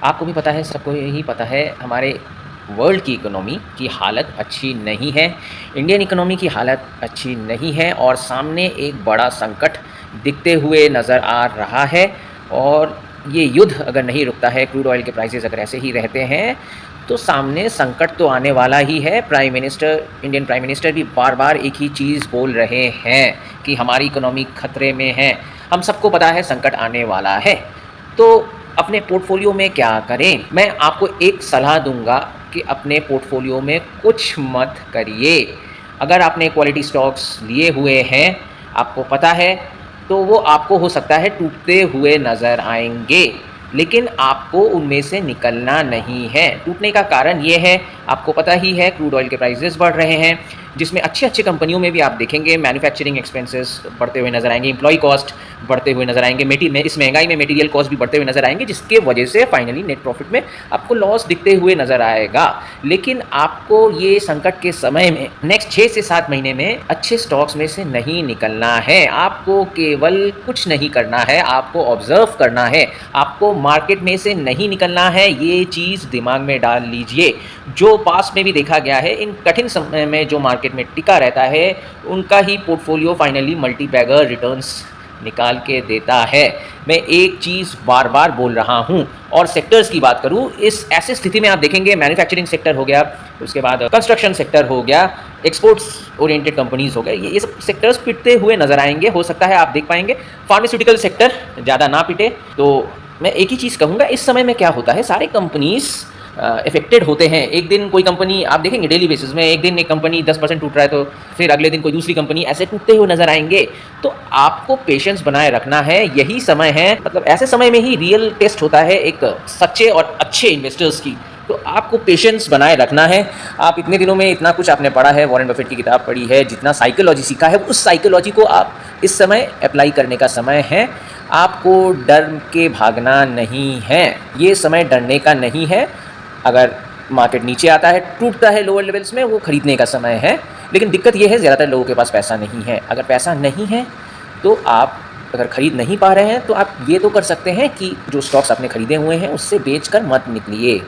आपको भी पता है, सबको यही पता है, हमारे वर्ल्ड की इकोनॉमी की हालत अच्छी नहीं है। इंडियन इकोनॉमी की हालत अच्छी नहीं है और सामने एक बड़ा संकट दिखते हुए नज़र आ रहा है। और ये युद्ध अगर नहीं रुकता है, क्रूड ऑयल के प्राइसेस अगर ऐसे ही रहते हैं, तो सामने संकट तो आने वाला ही है। इंडियन प्राइम मिनिस्टर भी बार-बार एक ही चीज़ बोल रहे हैं कि हमारी इकोनॉमी खतरे में है। हम सबको पता है संकट आने वाला है। तो अपने पोर्टफोलियो में क्या करें? मैं आपको एक सलाह दूँगा कि अपने पोर्टफोलियो में कुछ मत करिए। अगर आपने क्वालिटी स्टॉक्स लिए हुए हैं, आपको पता है, तो वो आपको हो सकता है टूटते हुए नज़र आएँगे, लेकिन आपको उनमें से निकलना नहीं है। टूटने का कारण ये है, आपको पता ही है, क्रूड ऑयल के प्राइसेस बढ़ रहे हैं, जिसमें अच्छी-अच्छी कंपनियों में भी आप देखेंगे मैन्युफैक्चरिंग एक्सपेंसेस बढ़ते हुए नज़र आएँगे, एम्प्लॉयी कॉस्ट बढ़ते हुए नज़र आएँगे, इस महँगाई में मटीरियल कॉस्ट भी बढ़ते हुए नज़र आएँगे, जिसके वजह से फाइनली नेट प्रॉफिट में आपको लॉस दिखते हुए नज़र आएगा। लेकिन आपको ये संकट के समय में नेक्स्ट 6 से 7 महीने में अच्छे स्टॉक्स में से नहीं निकलना है। आपको केवल कुछ नहीं करना है, आपको ऑब्ज़र्व करना है, आपको मार्केट में से नहीं निकलना है, ये चीज़ दिमाग में डाल लीजिए। जो पास्ट में भी देखा गया है, इन कठिन समय में जो मार्केट में टिका रहता है, उनका ही पोर्टफोलियो फाइनली मल्टीबैगर रिटर्न्स निकाल के देता है। मैं एक चीज़ बार-बार बोल रहा हूँ। और सेक्टर्स की बात करूँ, इस ऐसी स्थिति में आप देखेंगे मैन्युफैक्चरिंग सेक्टर हो गया, उसके बाद कंस्ट्रक्शन सेक्टर हो गया, एक्सपोर्ट्स ओरिएंटेड कंपनीज़ हो गए, ये सब सेक्टर्स पिटते हुए नज़र आएँगे। हो सकता है आप देख पाएँगे फार्मास्यूटिकल सेक्टर ज़्यादा ना पिटे। तो मैं एक ही चीज़ कहूँगा, इस समय में क्या होता है, सारे कंपनीज़ अफेक्टेड होते हैं। एक दिन कोई कंपनी आप देखेंगे डेली बेसिस में, एक दिन एक कंपनी 10% टूट रहा है, तो फिर अगले दिन कोई दूसरी कंपनी ऐसे टूटते हुए नज़र आएँगे। तो आपको पेशेंस बनाए रखना है, यही समय है, मतलब ऐसे समय में ही रियल टेस्ट होता है एक सच्चे और अच्छे इन्वेस्टर्स की। तो आपको पेशेंस बनाए रखना है। आप इतने दिनों में इतना कुछ आपने पढ़ा है, वॉरेन बफेट की किताब पढ़ी है, जितना साइकोलॉजी सीखा है, उस साइकोलॉजी को आप इस समय अप्लाई करने का समय है। आपको डर के भागना नहीं है, ये समय डरने का नहीं है। अगर मार्केट नीचे आता है, टूटता है लोअर लेवल्स में, वो खरीदने का समय है। लेकिन दिक्कत ये है, ज़्यादातर लोगों के पास पैसा नहीं है। अगर पैसा नहीं है, तो आप अगर खरीद नहीं पा रहे हैं, तो आप ये तो कर सकते हैं कि जो स्टॉक्स आपने खरीदे हुए हैं, उससे बेचकर मत निकलिए।